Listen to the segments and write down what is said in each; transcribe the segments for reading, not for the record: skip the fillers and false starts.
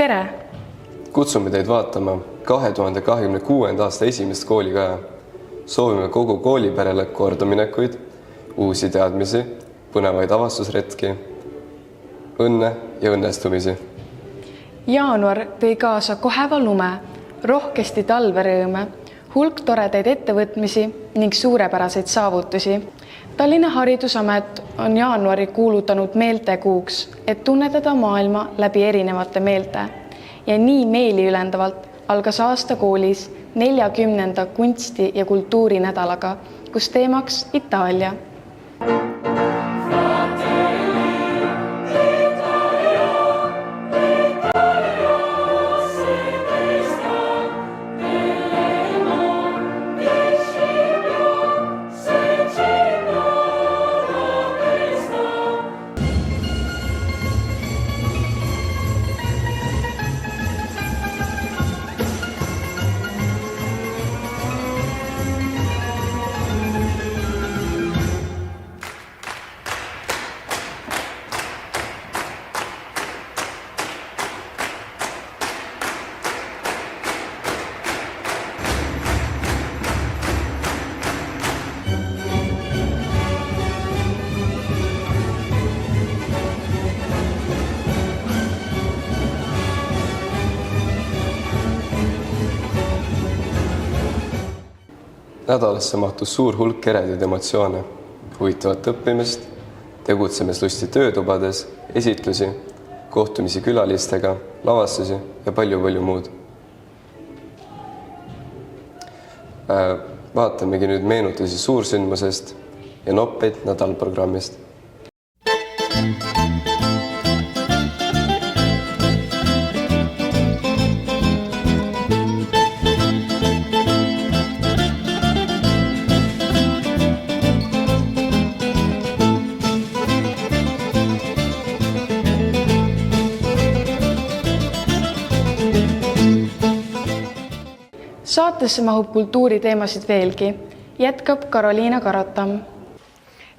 Tere! Kutsume teid vaatama 2026. aasta esimest koolikaja. Soovime kogu kooliperele kordaminekuid, uusi teadmisi, põnevaid avastusretki, õnne ja õnnestumisi. Jaanuar tõi kaasa koheva lume, rohkesti talverõõme, hulk toredaid ettevõtmisi ning suurepäraseid saavutusi. Tallinna Haridusamet on jaanuari kuulutanud meeltekuuks, et tunnetada maailma läbi erinevate meelte. Ja nii meeliülendavalt algas aasta koolis 40. kunsti- ja kultuurinädalaga, kus teemaks Itaalia. Nädalasse mahtus suur hulk eredaid emotsioone, huvitavat õppimist, tegutsemislusti töötubades, esitlusi, kohtumisi külalistega, lavastusi ja palju muud. Vaatamegi nüüd meenutusi suursündmusest ja noppeid nädalprogrammist. Saatesse mahub kultuuriteemasid veelgi. Jätkab Karoliina Karatam.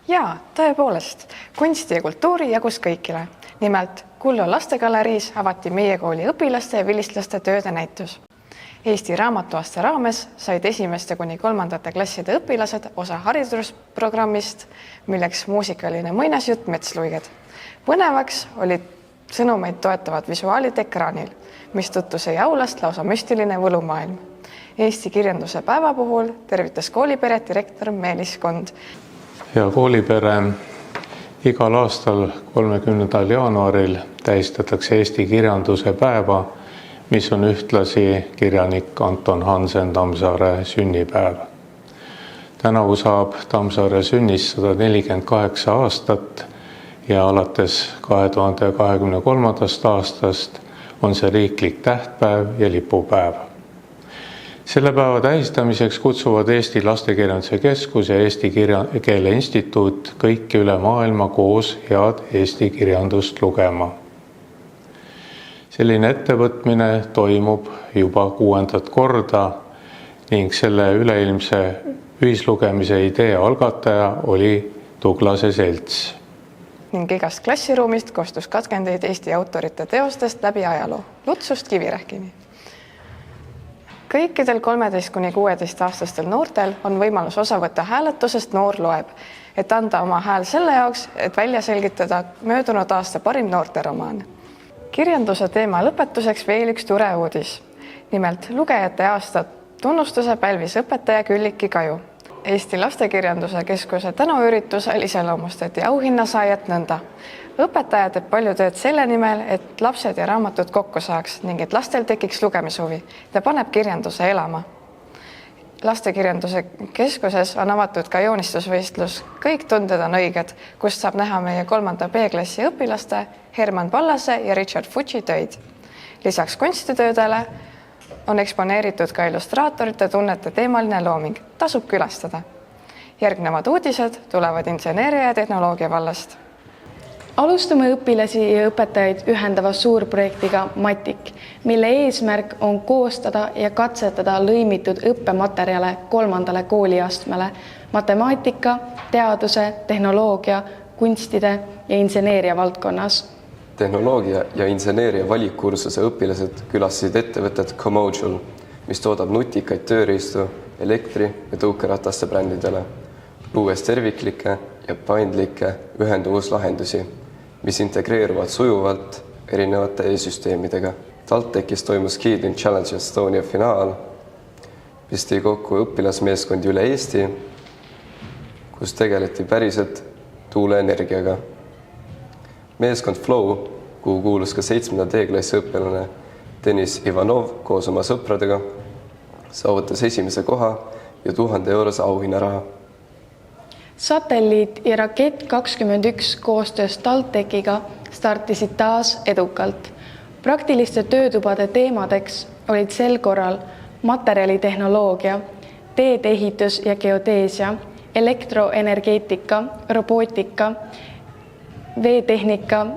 Jaa, tõepoolest, kunsti ja kultuuri jagus kõigile. Nimelt, Kullo lastegaleriis avati meie kooli õpilaste ja vilistlaste tööde näitus. Eesti raamatuaasta raames said 1. kuni 3. klasside õpilased osa haridusprogrammist, milleks muusikaline muinasjutt Metsluiged. Põnevaks olid sõnumeid toetavad visuaalid ekraanil, mistõttu sai aulast lausa müstiline võlumaailm. Eesti kirjanduse päeva puhul tervitas koolipere direktor Meelis Kond. Ja koolipere igal aastal 30. jaanuaril tähistatakse Eesti kirjanduse päeva, mis on ühtlasi kirjanik Anton Hansen Tammsaare sünnipäev. Tänavu saab Tammsaare sünnist 148 aastat ja alates 2023. aastast on see riiklik tähtpäev ja lipupäev. Selle päeva tähistamiseks kutsuvad Eesti Lastekirjanduse Keskus ja Eesti Keele Instituut kõiki üle maailma koos head Eesti kirjandust lugema. Selline ettevõtmine toimub juba 6. korda ning selle üleilmse ühislugemise idee algataja oli Tuglase selts. Ning igast klassiruumist koostus 20 Eesti autorite teostest läbi ajaloo, Lutsust Kivirähkini. Kõikidel 13–16 aastastel noortel on võimalus osa võtta hääletusest Noor loeb, et anda oma hääl selle jaoks, et välja selgitada möödunud aasta parim noorteromaan. Kirjanduse teema lõpetuseks veel üks tore uudis. Nimelt lugejate aasta tunnustuse pälvis õpetaja Külliki Kaju. Eesti Lastekirjanduse Keskuse tänuüritusel iseloomustati auhinnasaajat nõnda. Õpetaja teeb palju tööd selle nimel, et lapsed ja raamatud kokku saaks ning et lastel tekiks lugemishuvi. Ta paneb kirjanduse elama. Lastekirjanduse Keskuses on avatud ka joonistusvõistlus Kõik tunded on õiged, kust saab näha meie 3. B-klassi õpilaste Herman Pallase ja Richard Fucci töid. Lisaks kunstitöödele on eksponeeritud ka illustraatorite tunnete teemaline looming. Tasub külastada. Järgnevad uudised tulevad inseneeria ja tehnoloogia vallast. Alustame õpilasi ja õpetajaid ühendava suurprojektiga Matik, mille eesmärk on koostada ja katsetada lõimitud õppematerjale 3. kooliastmele matemaatika, teaduse, tehnoloogia, kunstide ja inseneeria valdkonnas. tehnoloogia ja inseneeria valikkursuse õpilased külastasid ettevõtet Comodule, mis toodab nutikaid tööriistu elektri- ja tõukerataste brändidele, luues terviklikke ja paindlikke ühenduvuslahendusi, mis integreeruvad sujuvalt erinevate e-süsteemidega. TalTechis toimus Keyline Challenge Estonia finaal, mis tõi kokku õpilasmeeskondi üle Eesti, kus tegeleti päriselt tuuleenergiaga. Meeskond Flow, kuhu kuulus ka 7. D-klassi õpilane Deniss Ivanov koos oma sõpradega, saavutas esimese koha ja 1000 eurose auhinnaraha. Satelliit ja Rakett 21 koostöös TalTechiga startisid taas edukalt. Praktiliste töötubade teemadeks olid sel korral materjalitehnoloogia, teedeehitus ja geodeesia, elektroenergeetika, robootika, veetehnika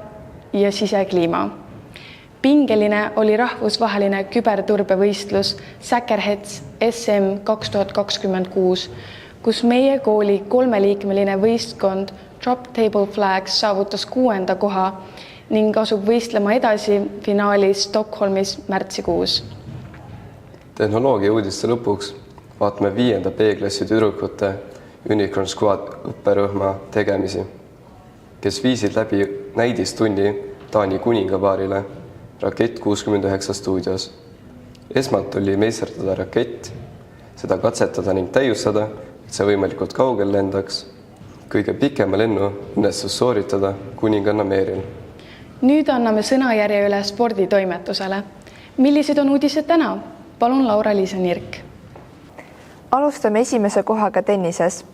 ja sisekliima. Pingeline oli rahvusvaheline küberturbevõistlus Säkerhets SM 2026, kus meie kooli 3-liikmeline võistkond Drop Table Flags saavutas 6. koha ning asub võistlema edasi finaalis Stockholmis märtsikuus. Tehnoloogia uudiste lõpuks vaatame 5. B-klassi tüdrukute Unicorn Squad õpperühma tegemisi, kes viisid läbi näidistunni Taani kuningapaarile Rakett 69 stuudios. Esmalt oli meisterdada rakett, seda katsetada ning täiustada, et see võimalikult kaugel lendaks. Kõige pikema lennu õnnestus sooritada kuninganna Meeril. Nüüd anname sõnajärje üle sporditoimetusele. Millised on uudised täna? Palun Laura-Liisa Nirk. Alustame esimese kohaga tennises.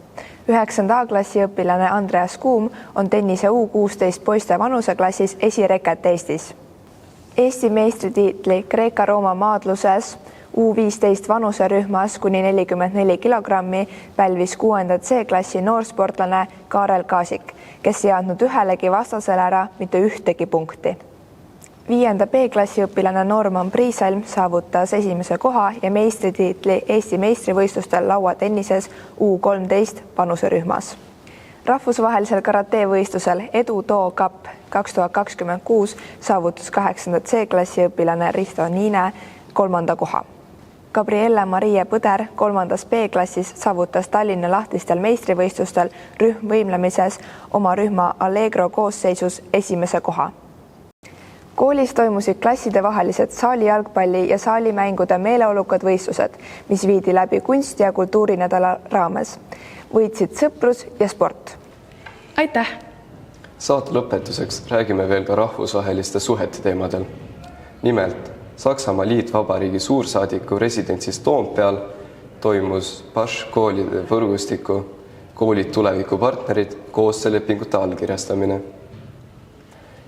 9. A-klassi õpilane Andreas Kuum on tennise U16 poiste vanuseklassis esireket Eestis. Eesti meistritiitli Kreeka-Rooma maadluses U15 vanuserühmas kuni 44 kilogrammi pälvis 6. C-klassi noorsportlane Kaarel Kaasik, kes ei andnud ühelegi vastasele ära mitte ühtegi punkti. 5. B-klassi õpilane Norman Priisalm saavutas esimese koha ja meistritiitli Eesti meistrivõistlustel lauatennises U13 vanuserühmas. Rahvusvahelisel karatevõistlusel Edu Too Cup 2026 saavutas 8. C-klassi õpilane Risto Niine 3. koha. Gabriella Marie Põder 3. B-klassis saavutas Tallinna lahtistel meistrivõistlustel rühmvõimlemises oma rühma Allegro koosseisus esimese koha. Koolis toimusid klassidevahelised saalijalgpalli ja saalimängude meeleolukad võistlused, mis viidi läbi kunsti- ja kultuurinädala raames. Võitsid sõprus ja sport. Aitäh! Saate lõpetuseks räägime veel ka rahvusvaheliste suhete teemadel. Nimelt, Saksamaa Liitvabariigi suursaadiku residentsis Toompeal toimus Baš koolide võrgustiku koolid tulevikupartnerid koostöölepingute allkirjastamine.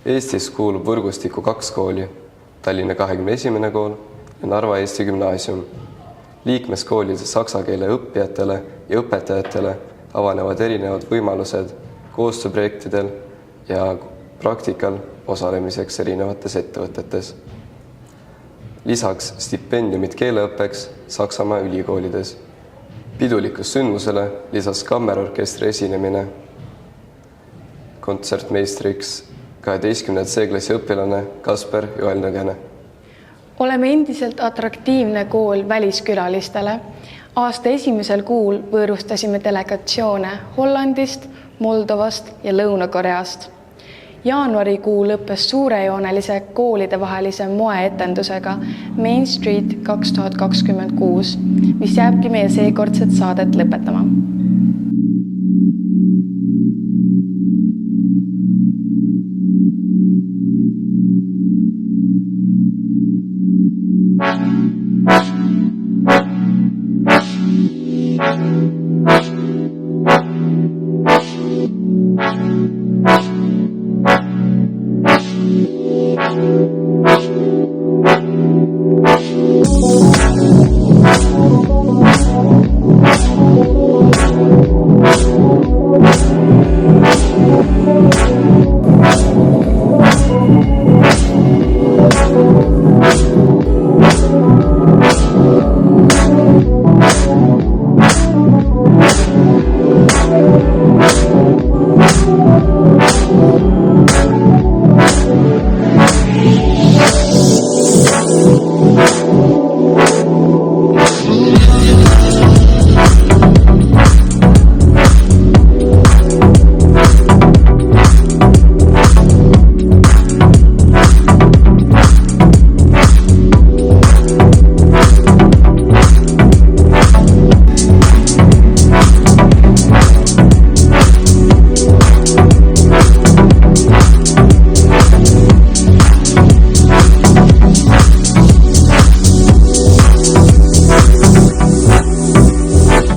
Eestis kuulub võrgustiku 2 kooli, Tallinna 21. kool ja Narva Eesti Gümnaasium. Liikmeskoolide saksa keele õppijatele ja õpetajatele avanevad erinevad võimalused koostööprojektidel ja praktikal osalemiseks erinevates ettevõtetes. Lisaks stipendiumid keeleõppeks Saksamaa ülikoolides. Pidulikus sündmusele lisas kammerorkestri esinemine. Kontsertmeistriks 12. C-klassi õpilane Kasper Joel Nõgene. Oleme endiselt atraktiivne kool väliskülalistele. Aasta esimesel kuul võõrustasime delegatsioone Hollandist, Moldovast ja Lõuna-Koreast. Jaanuarikuu lõppes suurejoonelise koolidevahelise moeetendusega Main Street 2026, mis jääbki meie seekordset saadet lõpetama.